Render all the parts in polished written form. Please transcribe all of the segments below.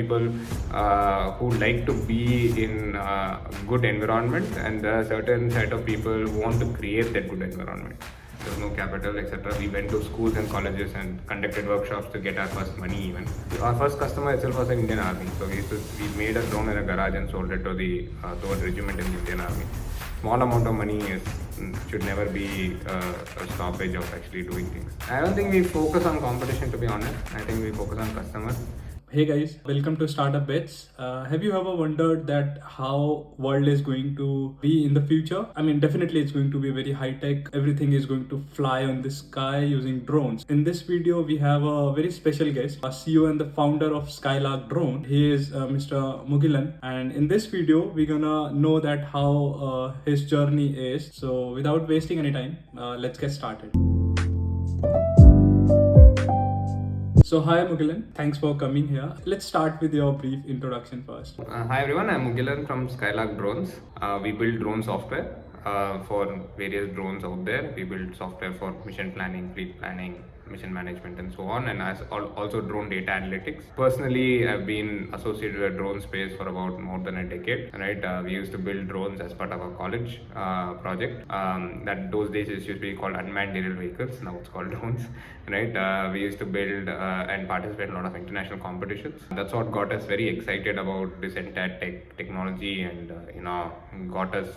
People who like to be in a good environment, and there are certain set of people who want to create that good environment. There's no capital, etc. We went to schools and colleges and conducted workshops to get our first money even. Our first customer itself was the Indian Army. So we made a drone in a garage and sold it to to a regiment in the Indian Army. Small amount of money should never be a stoppage of actually doing things. I don't think we focus on competition, to be honest. I think we focus on customers. Hey guys, welcome to Startup Bits. Have you ever wondered that how world is going to be in the future? I mean, definitely it's going to be very high tech. Everything is going to fly on the sky using drones. In this video, we have a very special guest, a CEO and the founder of Skylark Drone. He is Mr. Mughilan, and in this video, we're gonna know that how his journey is. So, without wasting any time, let's get started. So hi Mughilan, thanks for coming here. Let's start with your brief introduction first. Hi everyone, I'm Mughilan from Skylark Drones. We build drone software for various drones out there. We build software for mission planning, fleet planning, mission management and so on, and also drone data analytics. Personally, I've been associated with the drone space for about more than a decade. Right, we used to build drones as part of our college project. That those days it used to be called unmanned aerial vehicles. Now it's called drones. Right, we used to build and participate in a lot of international competitions. That's what got us very excited about this entire technology, and got us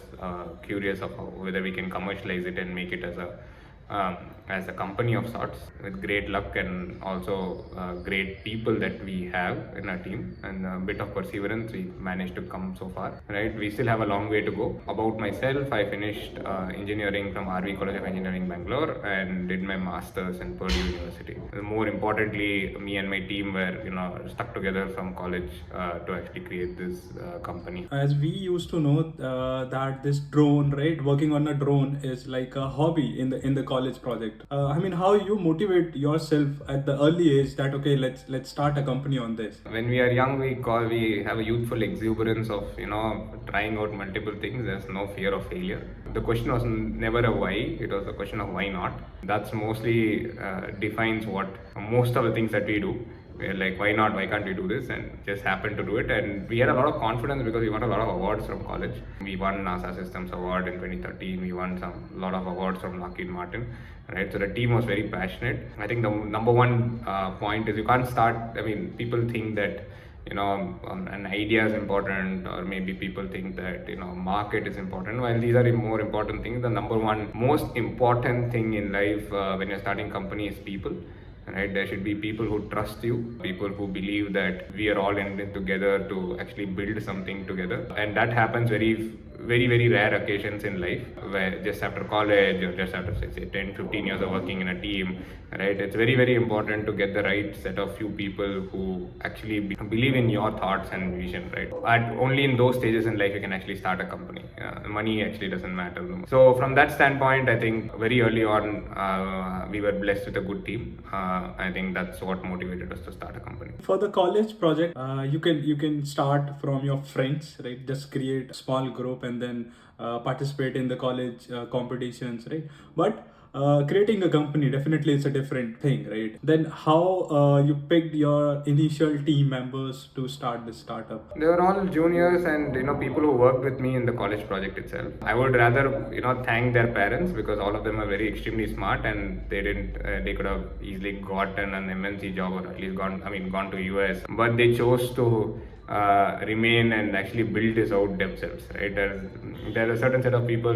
curious of whether we can commercialize it and make it as a company of sorts. With great luck and also great people that we have in our team and a bit of perseverance, we managed to come so far. Right, we still have a long way to go. About myself, I finished engineering from RV College of Engineering, Bangalore, and did my masters in Purdue University. More importantly, me and my team were stuck together from college to actually create this company. As we used to know that this drone, right, working on a drone is like a hobby in the college project. I mean, how you motivate yourself at the early age that okay, let's start a company on this. When we are young, we have a youthful exuberance of trying out multiple things. There's no fear of failure. The question was never a why; it was a question of why not. That's mostly defines what most of the things that we do. We're like, why not? Why can't we do this? And just happened to do it. And we had a lot of confidence because we won a lot of awards from college. We won NASA Systems Award in 2013. We won a lot of awards from Lockheed Martin. Right, so the team was very passionate. I think the number one point is you can't start. I mean, people think that an idea is important, or maybe people think that market is important. While these are more important things, the number one most important thing in life when you're starting company is people. Right, there should be people who trust you, people who believe that we are all in it together to actually build something together, and that happens very rare occasions in life, where just after college or just after say 10-15 years of working in a team. Right, it's very important to get the right set of few people who actually believe in your thoughts and vision. Right, and only in those stages in life you can actually start a company. Money actually doesn't matter. So from that standpoint, I think very early on we were blessed with a good team. I think that's what motivated us to start a company. For the college project, you can start from your friends, right? Just create a small group and then participate in the college competitions, right? But creating a company, definitely it's a different thing, right? Then how you picked your initial team members to start this startup? They were all juniors and people who worked with me in the college project itself. I would rather thank their parents, because all of them are very extremely smart, and they could have easily gotten an MNC job, or at least gone to US, but they chose to remain and actually build this out themselves. Right, there are a certain set of people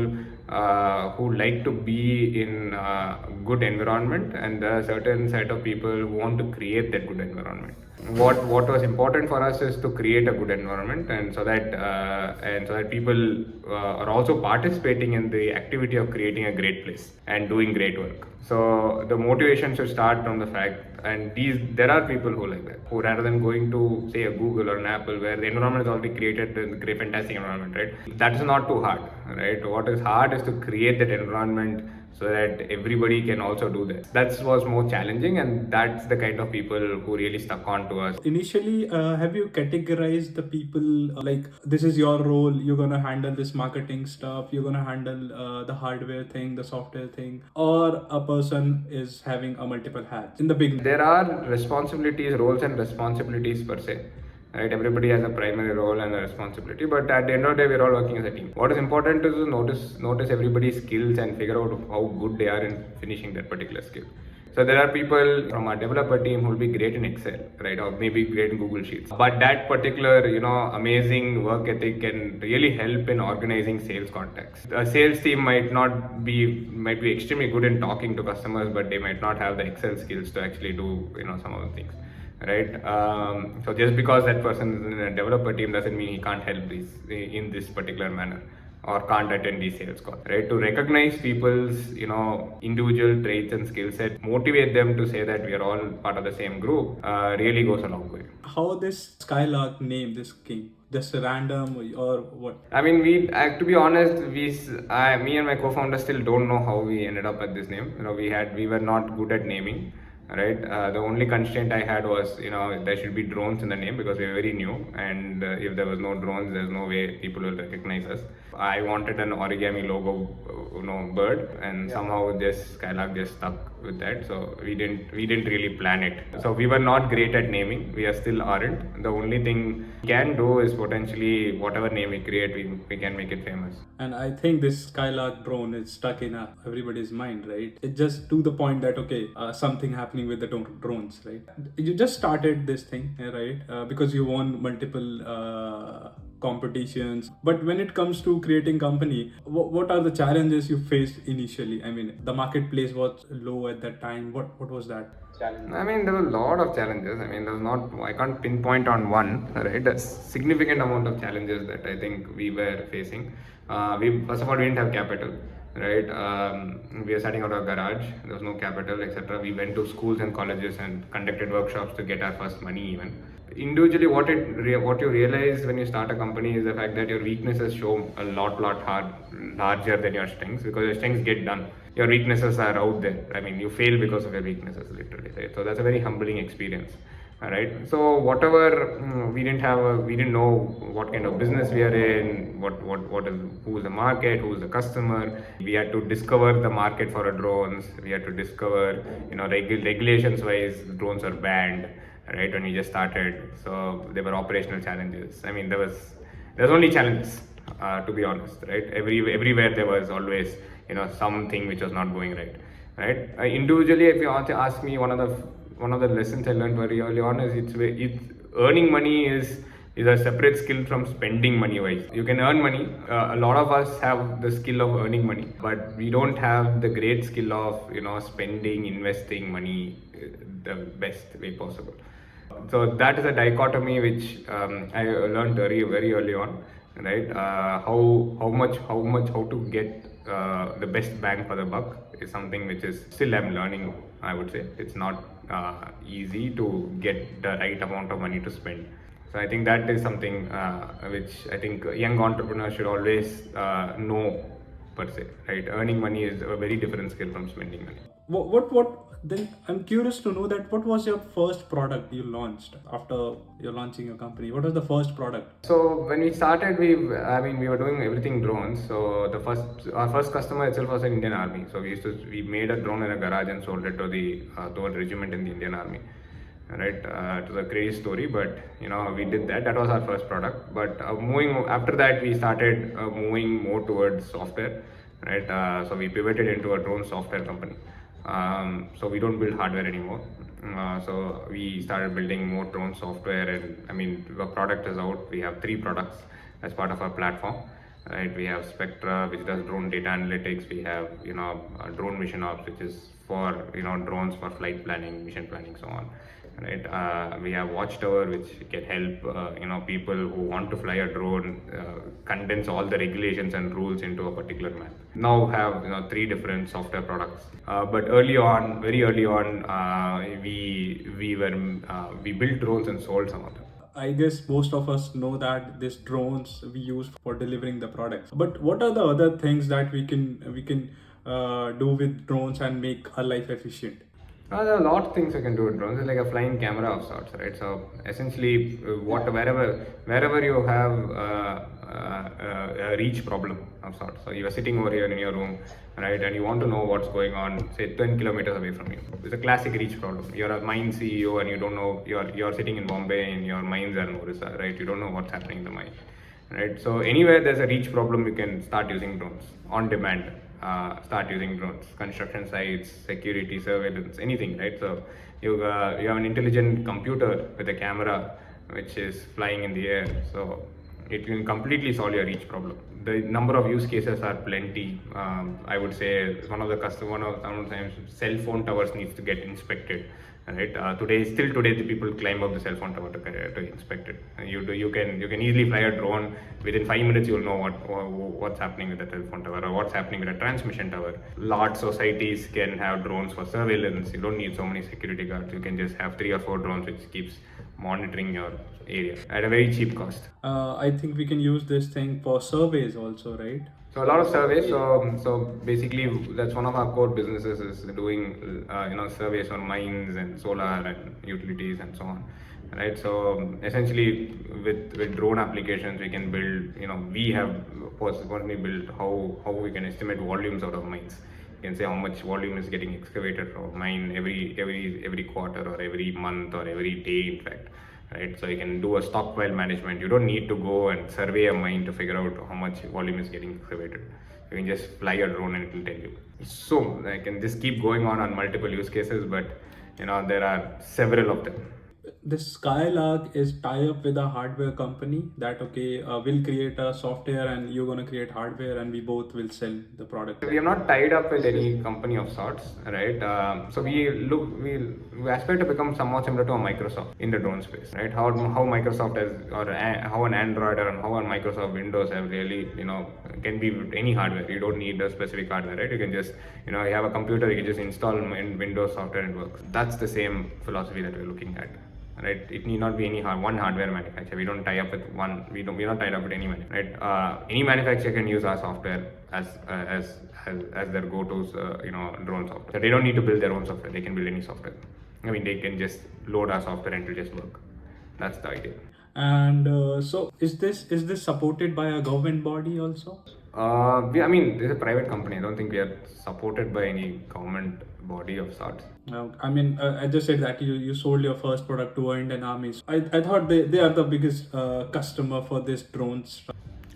who like to be in a good environment, and there are a certain set of people who want to create that good environment. What was important for us is to create a good environment, and so that people are also participating in the activity of creating a great place and doing great work. So the motivation should start from the fact, and there are people who like that, who rather than going to say a Google or an Apple where the environment is already created, a great fantastic environment, right? That is not too hard, right? What is hard is to create that environment so that everybody can also do that. That was more challenging, and that's the kind of people who really stuck on to us. Initially, have you categorized the people like this is your role, you're gonna handle this marketing stuff, you're gonna handle the hardware thing, the software thing, or a person is having a multiple hats in the beginning? There are responsibilities, roles and responsibilities per se. Right, everybody has a primary role and a responsibility, but at the end of the day, we're all working as a team. What is important is to notice everybody's skills and figure out how good they are in finishing that particular skill. So there are people from our developer team who will be great in Excel, right, or maybe great in Google Sheets. But that particular, amazing work ethic can really help in organizing sales contacts. A sales team might be extremely good in talking to customers, but they might not have the Excel skills to actually do, some of the things, right? So just because that person is in a developer team doesn't mean he can't help these in this particular manner or can't attend these sales calls, right? To recognize people's, individual traits and skill set, motivate them to say that we are all part of the same group, really goes a long way. How this Skylark name, this king? Just a random or what? I mean, to be honest, me and my co-founder still don't know how we ended up at this name. We were not good at naming, right? The only constraint I had was, there should be drones in the name because we were very new, and if there was no drones, there's no way people will recognize us. I wanted an origami logo, bird, and somehow Skylark just stuck with that. So we didn't really plan it. So we were not great at naming. We are still aren't. The only thing we can do is potentially whatever name we create, we can make it famous. And I think this Skylark drone is stuck in everybody's mind, right? It's just to the point that, okay, something happening with the drones, right? You just started this thing, right? Because you won multiple competitions. But when it comes to creating company, what are the challenges you faced initially? I mean, the marketplace was low at that time. What was that? I mean, there were a lot of challenges. I mean, I can't pinpoint on one, right? There's significant amount of challenges that I think we were facing. First of all, we didn't have capital, right? We were setting out our garage. There was no capital, etc. We went to schools and colleges and conducted workshops to get our first money even. Individually, what you realize when you start a company is the fact that your weaknesses show a lot larger than your strengths, because your strengths get done. Your weaknesses are out there. I mean, you fail because of your weaknesses, literally, right? So that's a very humbling experience. All right. So whatever, we didn't know what kind of business we are in, who's the market, who's the customer. We had to discover the market for our drones. We had to discover, regulations wise, drones are banned, right? When we just started, so there were operational challenges. I mean, there's only challenges, to be honest, right? Everywhere there was always, something which was not going right? Individually, if you want to ask me, one of the lessons I learned very early on is it's earning money is a separate skill from spending money wise. You can earn money. A lot of us have the skill of earning money, but we don't have the great skill of spending, investing money the best way possible. So that is a dichotomy which I learned very very early on, right? How to get the best bang for the buck is something which is still I'm learning. I would say it's not easy to get the right amount of money to spend. So I think that is something which I think young entrepreneurs should always know, per se, right? Earning money is a very different skill from spending money. What then I'm curious to know that what was your first product you launched after you're launching your company? What was the first product? So when we started, we were doing everything drones. So our first customer itself was an Indian Army. So we made a drone in a garage and sold it to a regiment in the Indian Army. Right, it was a crazy story, but we did that. That was our first product. But after that, we started moving more towards software, right? So we pivoted into a drone software company. So we don't build hardware anymore. So we started building more drone software, and I mean, the product is out. We have 3 products as part of our platform. Right, we have Spectra, which does drone data analytics. We have drone mission ops, which is for drones for flight planning, mission planning, so on. Right, we have Watchtower, which can help people who want to fly a drone condense all the regulations and rules into a particular map. Now have 3 different software products. But very early on, we built drones and sold some of them. I guess most of us know that these drones we use for delivering the products. But what are the other things that we can do with drones and make our life efficient? There are a lot of things you can do with drones. It's like a flying camera of sorts, right? So essentially, wherever you have a reach problem of sorts. So you are sitting over here in your room, right, and you want to know what's going on, say 10 kilometers away from you. It's a classic reach problem. You're a mine CEO and you don't know. You're sitting in Bombay and your mines are in Orissa, right? You don't know what's happening in the mine, right? So anywhere there's a reach problem, you can start using drones on demand. Start using drones, construction sites, security, surveillance, anything, right? So you have an intelligent computer with a camera which is flying in the air, so it can completely solve your reach problem. The number of use cases are plenty. I would say one of sometimes cell phone towers needs to get inspected, right? Today the people climb up the cell phone tower to inspect it. You can easily fly a drone. Within 5 minutes you'll know what's happening with the cell phone tower or what's happening with a transmission tower. Large societies can have drones for surveillance. You don't need so many security guards. You can just have 3 or 4 drones which keeps monitoring your area at a very cheap cost. I think we can use this thing for surveys also, right? So a lot of surveys. So basically, that's one of our core businesses is doing surveys on mines and solar and utilities and so on, right? So essentially, with drone applications, we can build. We have possibly built how we can estimate volumes out of mines. You can say how much volume is getting excavated from mine every quarter or every month or every day, in fact, right? So you can do a stockpile management. You don't need to go and survey a mine to figure out how much volume is getting excavated. You can just fly a drone and it will tell you. So I can just keep going on multiple use cases, but there are several of them. This Skylark is tie up with a hardware company that we'll create a software and you're gonna create hardware and we both will sell the product. We are not tied up with any company of sorts, right? So we aspire to become somewhat similar to a Microsoft in the drone space, right? How Microsoft has, or how an Android or how a Microsoft Windows have really, can be with any hardware. You don't need a specific hardware, right? You can just, you have a computer, you can just install in Windows software and it works. That's the same philosophy that we're looking at. Right, it need not be any one hardware manufacturer. We don't tie up with one. We're not tied up with any manufacturer. Right, any manufacturer can use our software as their go-to, drone software. So they don't need to build their own software. They can build any software. I mean, they can just load our software and it'll just work. That's the idea. And so is this supported by a government body also? I mean, this is a private company. I don't think we are supported by any government body of sorts. I just said that you sold your first product to Indian armies. I thought they are the biggest customer for this drones.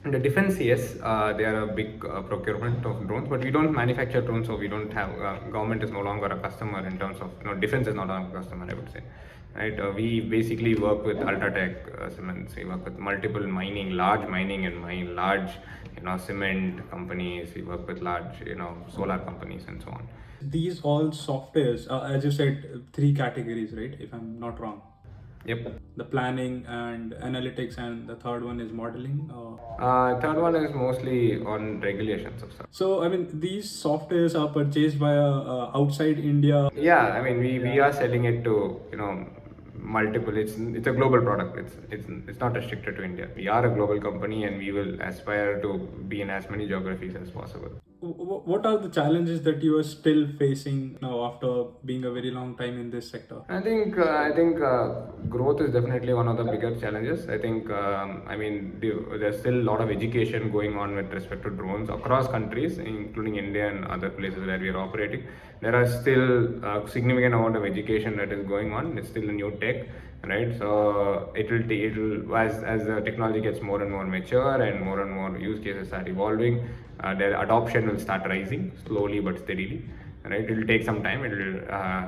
In the defense, yes, they are a big procurement of drones, but we don't manufacture drones, so we don't have government is no longer a customer in terms of defense is not a customer, I would say. Right, we basically work with Ultratech cements. We work with multiple large mining and large cement companies. We work with large solar companies and so on. These all softwares, as you said, 3 categories, right? If I'm not wrong. Yep. The planning and analytics, and the third one is modeling. Third one is mostly on regulations of stuff. So these softwares are purchased by outside India. Yeah, I mean we are selling it to multiple. It's a global product. It's not restricted to India. We are a global company and we will aspire to be in as many geographies as possible. What are the challenges that you are still facing now after being a very long time in this sector? I think growth is definitely one of the bigger challenges. I think there's still a lot of education going on with respect to drones across countries, including India and other places where we are operating. There are still a significant amount of education that is going on. It's still a new tech, right? So it'll as the technology gets more and more mature and more use cases are evolving, their adoption will start rising slowly but steadily. Right, it will take some time.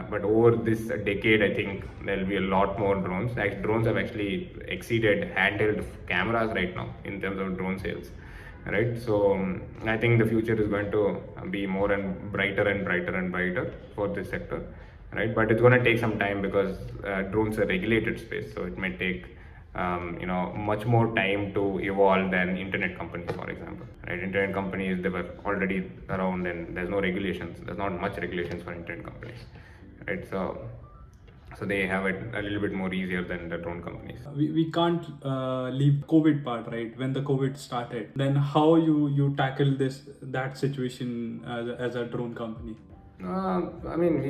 But over this decade, I think there will be a lot more drones. Drones have actually exceeded handheld cameras right now in terms of drone sales. Right, so I think the future is going to be more and brighter and brighter and brighter for this sector. Right, but it's going to take some time because drones are regulated space, so it may take much more time to evolve than internet companies, for example. Right, internet companies, they were already around and there's no regulations. There's not much regulations for internet companies. Right, so they have it a little bit more easier than the drone companies. We can't leave COVID part, right? When the COVID started, then how you tackle that situation as a drone company? I mean,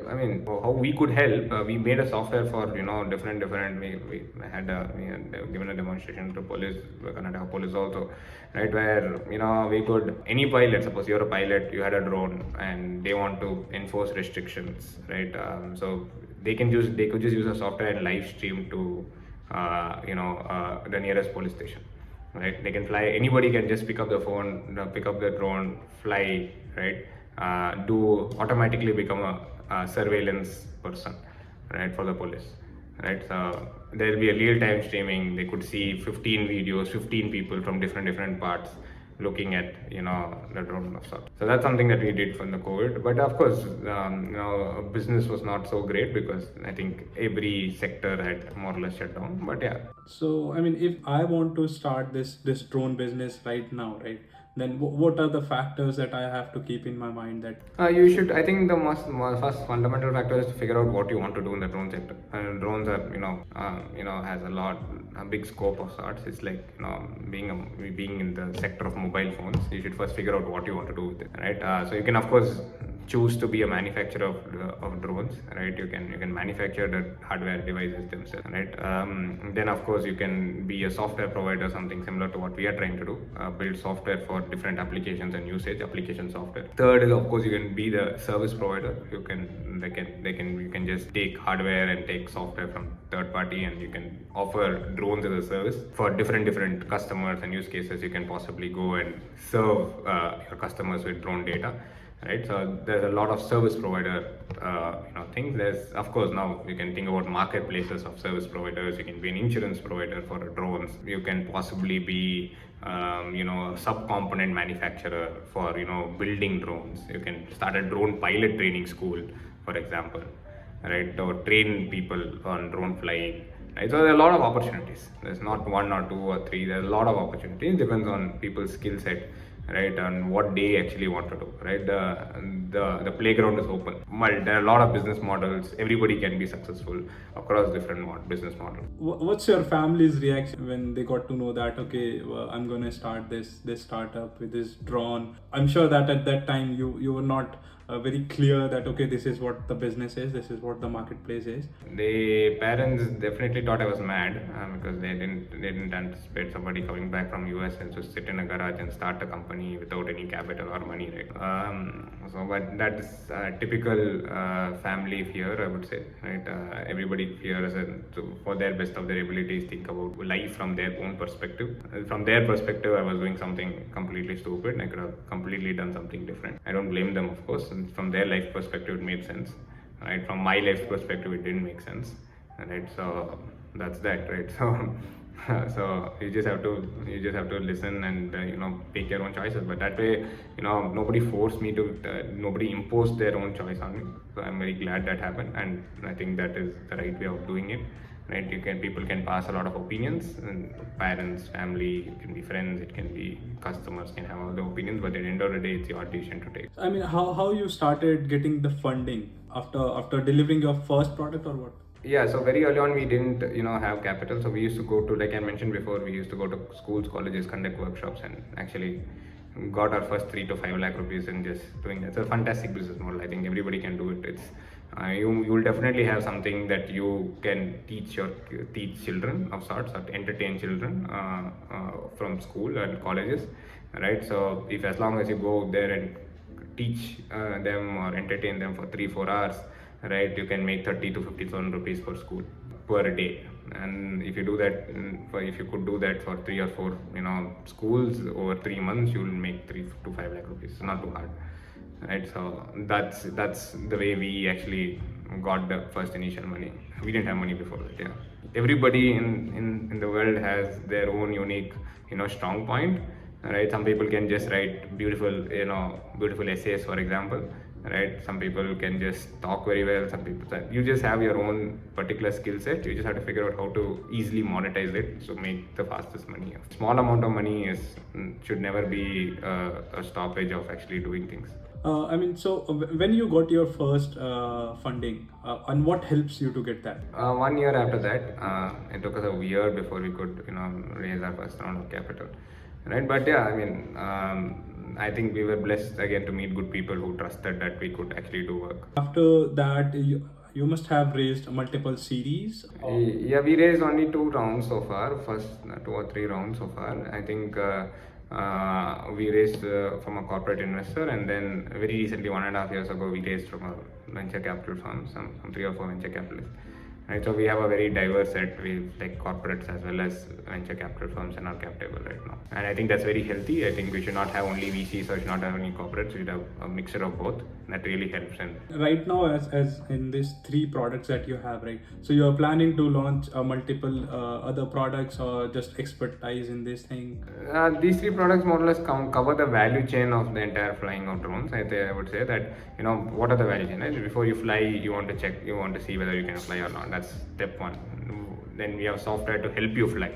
I mean, how we could help. We made a software for different. We had given a demonstration to police, Kannada police also, right? Where we could any pilot. Suppose you're a pilot, you had a drone, and they want to enforce restrictions, right? So they could just use a software and live stream to the nearest police station, right? They can fly. Anybody can just pick up the phone, pick up the drone, fly, right? Do automatically become a surveillance person, right, for the police, right? So there will be a real-time streaming. They could see 15 videos, 15 people from different parts looking at the drone of sorts. So that's something that we did from the COVID. But of course, business was not so great because I think every sector had more or less shut down. But yeah. So, I mean, if I want to start this drone business right now, right, then what are the factors that I have to keep in my mind that You should. I think the first fundamental factor is to figure out what you want to do in the drone sector. And drones are, has a big scope of sorts. It's like being in the sector of mobile phones. You should first figure out what you want to do with it, right? So you can of course choose to be a manufacturer of drones, right? You can manufacture the hardware devices themselves, right? Then of course you can be a software provider, something similar to what we are trying to do, build software for different applications and usage application software. Third is of course you can be the service provider. You can just take hardware and take software from third party, and you can offer drones as a service for different customers and use cases. You can possibly go and serve your customers with drone data, right? So there's a lot of service provider things. There's of course now you can think about marketplaces of service providers. You can be an insurance provider for drones. You can possibly be a sub-component manufacturer for building drones. You can start a drone pilot training school, for example, right, or train people on drone flying, right? So there are a lot of opportunities. There's not one or two or three. There's a lot of opportunities. It depends on people's skill set, right, and what they actually want to do, right? The playground is open. Well, there are a lot of business models. Everybody can be successful across different business models. what's your family's reaction when they got to know that, okay, well, I'm going to start this startup with this drone? I'm sure that at that time you were not very clear that, okay, this is what the business is, this is what the marketplace is. The parents definitely thought I was mad, because they didn't anticipate somebody coming back from US and just sit in a garage and start a company without any capital or money, right? But that is typical family fear, I would say, right? Everybody fears, and for their best of their abilities, think about life from their own perspective. From their perspective, I was doing something completely stupid. I could have completely done something different. I don't blame them, of course. And from their life perspective, it made sense, right? From my life perspective, it didn't make sense, right? So that's that, right? So you just have to listen and make your own choices. But that way, nobody forced me to, nobody imposed their own choice on me. So I'm very glad that happened, and I think that is the right way of doing it, right? People can pass a lot of opinions, and parents, family, it can be friends, it can be customers, can have all the opinions, but at the end of the day, it's your decision to take. I mean, how you started getting the funding after delivering your first product, or what? Yeah, so very early on we didn't, have capital. So we used to go to, like I mentioned before, we used to go to schools, colleges, conduct workshops, and actually got our first 3 to 5 lakh rupees in just doing that. It's a fantastic business model. I think everybody can do it. It's you will definitely have something that you can teach children of sorts, or entertain children from school and colleges, right? So if as long as you go there and teach them or entertain them for 3 4 hours, right, you can make 30 to 50,000 rupees per school per day. And if you do that, if you could do that for 3 or 4 schools over 3 months, you will make 3 to 5 lakh rupees. It's not too hard, right? So that's the way we actually got the first initial money. We didn't have money before that. Yeah, everybody in the world has their own unique strong point, right? Some people can just write beautiful essays, for example, right? Some people can just talk very well. Some people, you just have your own particular skill set. You just have to figure out how to easily monetize it, so make the fastest money. Small amount of money should never be a stoppage of actually doing things. I mean, so when you got your first funding, and what helps you to get that? 1 year after that, it took us a year before we could raise our first round of capital. right? But yeah, I mean, I think we were blessed again to meet good people who trusted that we could actually do work. After that, you must have raised multiple series. Yeah, we raised only 2 rounds so far. First 2 or 3 rounds so far. I think we raised from a corporate investor, and then very recently, 1.5 years ago, we raised from a venture capital firm, some 3 or 4 venture capitalists. Right, so we have a very diverse set with like corporates as well as venture capital firms in our cap table right now, and I think that's very healthy. I think we should not have only VCs or should not have only corporates. We should have a mixture of both. That really helps. And right now, as in these 3 products that you have, right? So you are planning to launch multiple other products or just expertise in this thing? These 3 products more or less cover the value chain of the entire flying of drones. I would say that what are the value chain? Right? Before you fly, you want to check, you want to see whether you can fly or not. That's step one. Then we have software to help you fly,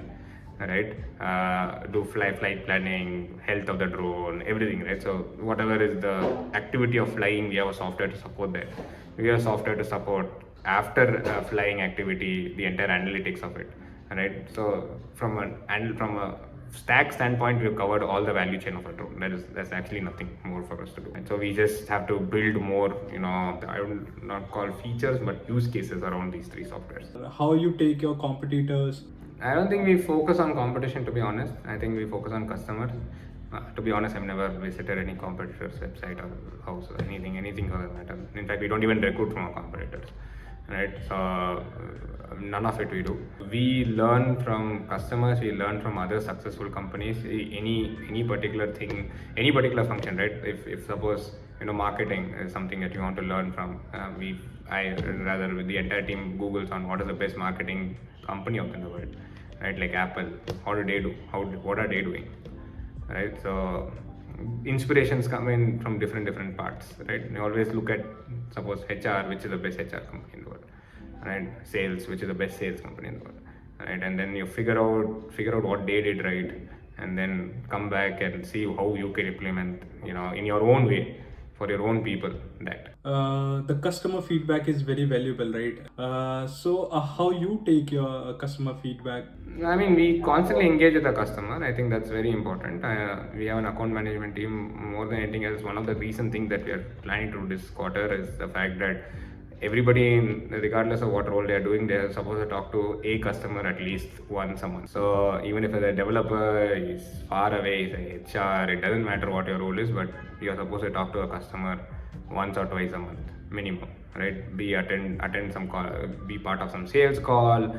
right? Do flight planning, health of the drone, everything, right? So whatever is the activity of flying, we have a software to support that. We have software to support after flying activity, the entire analytics of it, right? So from a stack standpoint, we've covered all the value chain of a drone. There's actually nothing more for us to do. And so we just have to build more, I would not call features, but use cases around these 3 softwares. How you take your competitors? I don't think we focus on competition, to be honest. I think we focus on customers. To be honest, I've never visited any competitor's website or house or anything for that matter. In fact, we don't even recruit from our competitors, right? So none of it we do. We learn from customers. We learn from other successful companies. Any particular thing, any particular function, right? If suppose marketing is something that you want to learn from, the entire team Googles on what is the best marketing company out in the world, right? Like Apple, how do they do? What are they doing? Right, so inspirations come in from different parts, right? You always look at, suppose HR, which is the best HR company in the world, right? Sales, which is the best sales company in the world, right? And then you figure out what they did right, and then come back and see how you can implement, in your own way for your own people that. The customer feedback is very valuable, right? So how you take your customer feedback? I mean, we constantly engage with the customer. I think that's very important. We have an account management team. More than anything else, one of the recent things that we are planning to do this quarter is the fact that everybody, regardless of what role they are doing, they are supposed to talk to a customer at least once a month. So even if the developer is far away, is HR, it doesn't matter what your role is, but you are supposed to talk to a customer once or twice a month minimum, right? Attend some call, be part of some sales call,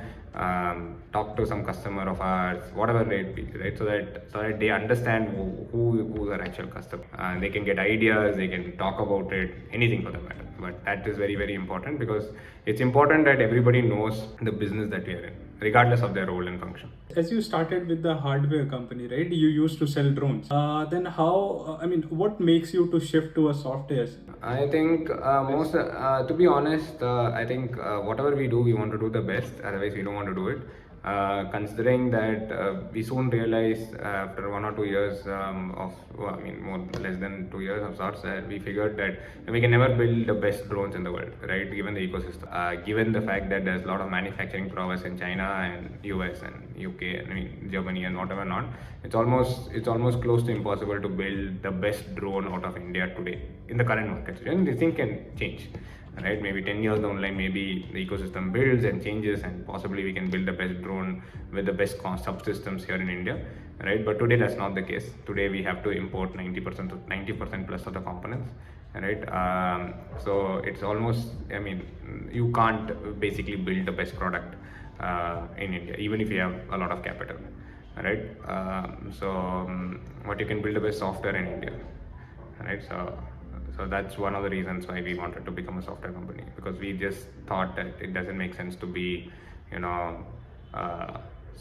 talk to some customer of ours, whatever it be, right? So that they understand who's our actual customer. They can get ideas, they can talk about it, anything for that matter. But that is very, very important, because it's important that everybody knows the business that we are in, regardless of their role and function. As you started with the hardware company, right? You used to sell drones. Then how? What makes you to shift to a software? I think to be honest, I think whatever we do, we want to do the best. Otherwise, we don't want to do it. Considering that we soon realized after 1 or 2 years more less than 2 years of sorts, we figured that we can never build the best drones in the world, right? Given the ecosystem, given the fact that there's a lot of manufacturing prowess in China and US and UK and Germany and whatever not, it's almost close to impossible to build the best drone out of India today in the current market. And this thing can change. Right, maybe 10 years down the line, maybe the ecosystem builds and changes, and possibly we can build the best drone with the best subsystems here in India, right? But today that's not the case. Today we have to import 90% plus of the components, right? So it's almost, you can't basically build the best product in India, even if you have a lot of capital, right? What you can build the best software in India, right? So that's one of the reasons why we wanted to become a software company, because we just thought that it doesn't make sense to be,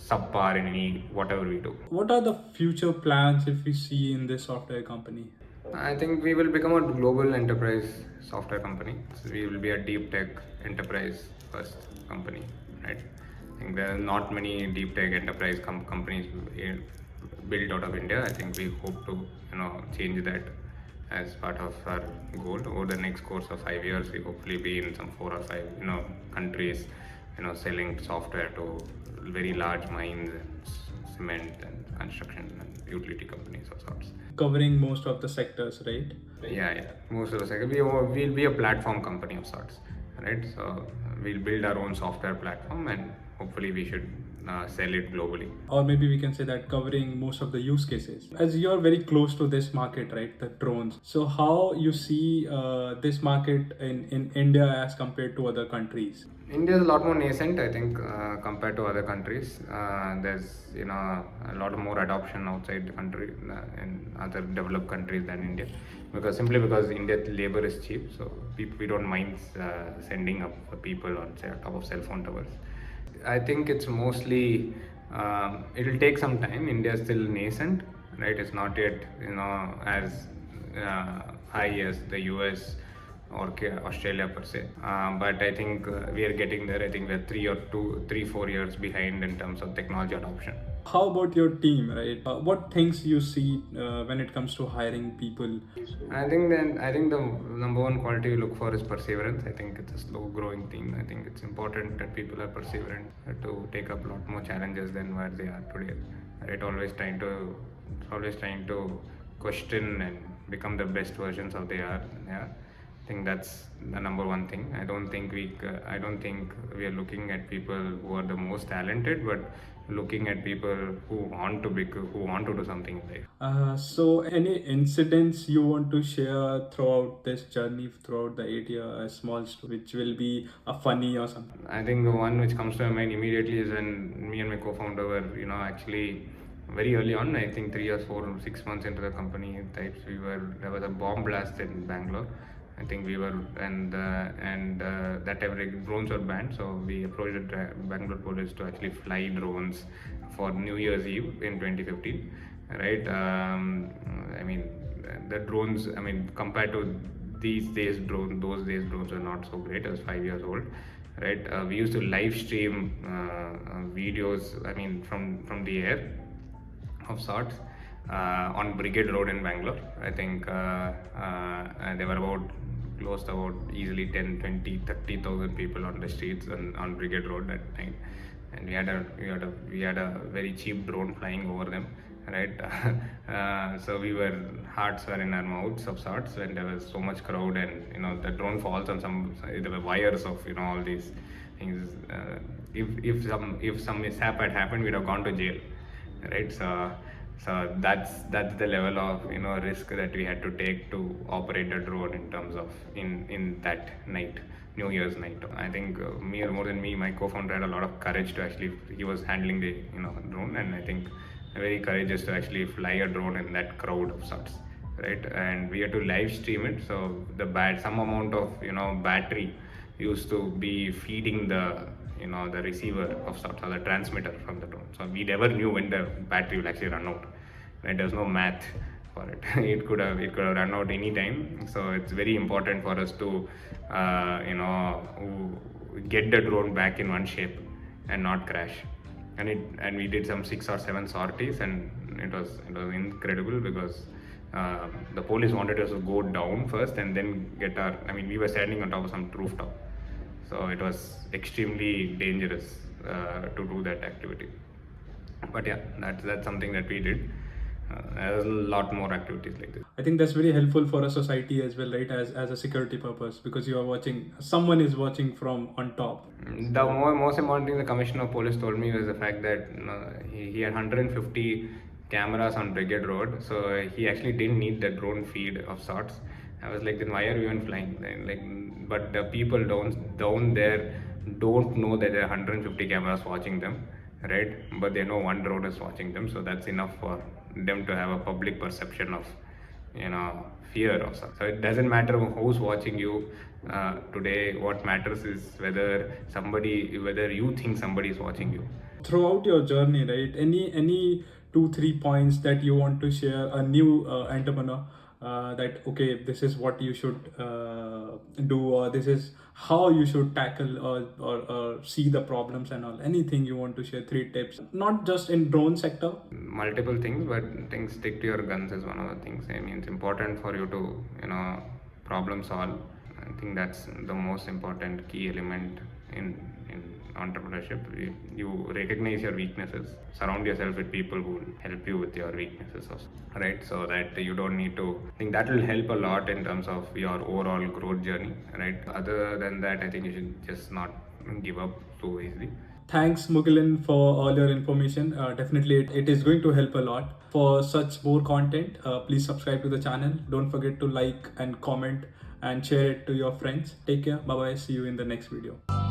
subpar in whatever we do. What are the future plans if we see in this software company? I think we will become a global enterprise software company. So we will be a deep tech enterprise first company, right? I think there are not many deep tech enterprise companies built out of India. I think we hope to, change that as part of our goal. Over the next course of 5 years, we hopefully be in some 4 or 5 countries, selling software to very large mines and cement and construction and utility companies of sorts. Covering most of the sectors, right? Yeah. Most of the sector, we'll be a platform company of sorts, right? So we'll build our own software platform and hopefully we should sell it globally. Or maybe we can say that covering most of the use cases. As you're very close to this market, right, the drones, so how you see this market in India as compared to other countries? India is a lot more nascent, I think, compared to other countries. There's a lot more adoption outside the country in other developed countries than India, because India labor is cheap, so we don't mind sending up people on top of cell phone towers. I think it's mostly it'll take some time. India is still nascent, right? It's not yet as high as the US or Australia per se. But I think we are getting there. I think we're 4 years behind in terms of technology adoption. How about your team, right? What things you see when it comes to hiring people? I think the number one quality you look for is perseverance. I think it's a slow growing team. I think it's important that people are perseverant to take up a lot more challenges than where they are today. Right? Always trying to question and become the best versions of they are. Yeah. I think that's the number one thing. I don't think we are looking at people who are the most talented, but looking at people who want to do something in life. So any incidents you want to share throughout this journey, throughout the area, a small story which will be funny or something? I think the one which comes to my mind immediately is when me and my co-founder were, actually very early on. I think 3 years, 4 or 6 months into the company types, there was a bomb blast in Bangalore. I think we were, and that time like, drones were banned, so we approached the Bangalore police to actually fly drones for New Year's Eve in 2015. Right? I mean, the drones. I mean, compared to those days drones were not so great. I was 5 years old. Right? We used to live stream videos. I mean, from the air of sorts. On Brigade Road in Bangalore. I think there were close to about easily 10, 20, 30,000 people on the streets on Brigade Road at night. And we had a very cheap drone flying over them, right? So hearts were in our mouths of sorts when there was so much crowd, and the drone falls on there were wires of all these things. If some mishap had happened, we'd have gone to jail, right? So that's the level of risk that we had to take to operate a drone in terms of in that night, New Year's night. I think more than me, my co-founder had a lot of courage to actually. He was handling the drone, and I think very courageous to actually fly a drone in that crowd of sorts, right? And we had to live stream it. So some amount of battery used to be feeding the receiver of sorts, or the transmitter from the drone. So we never knew when the battery will actually run out. Right? There's no math for it. It could have run out any time. So it's very important for us to get the drone back in one shape and not crash. And we did some 6 or 7 sorties, and it was incredible because the police wanted us to go down first and then we were standing on top of some rooftop. So it was extremely dangerous to do that activity. But yeah, that's something that we did. There's a lot more activities like this. I think that's very helpful for a society as well, right? As a security purpose, because someone is watching from on top. The most important thing the commissioner of police told me was the fact that he had 150 cameras on Brigade Road, so he actually didn't need the drone feed of sorts. I was like, then why are we even flying? But the people down there don't know that there are 150 cameras watching them, right? But they know one drone is watching them, so that's enough for them to have a public perception of fear or something. So it doesn't matter who's watching you today. What matters is whether you think somebody is watching you. Throughout your journey, right? Any 2-3 points that you want to share a new entrepreneur, that okay, this is what you should do, or this is how you should tackle or see the problems and all. Anything you want to share, 3 tips, not just in drone sector. Multiple things, but stick to your guns is one of the things. I mean, it's important for you to problem solve. I think that's the most important key element in entrepreneurship. You recognize your weaknesses, surround yourself with people who will help you with your weaknesses also, right? So that you don't need to think. That will help a lot in terms of your overall growth journey, right? Other than that, I think you should just not give up so easily. Thanks, Mughilan, for all your information. Definitely, it is going to help a lot. For such more content, please subscribe to the channel. Don't forget to like and comment and share it to your friends. Take care. Bye bye. See you in the next video.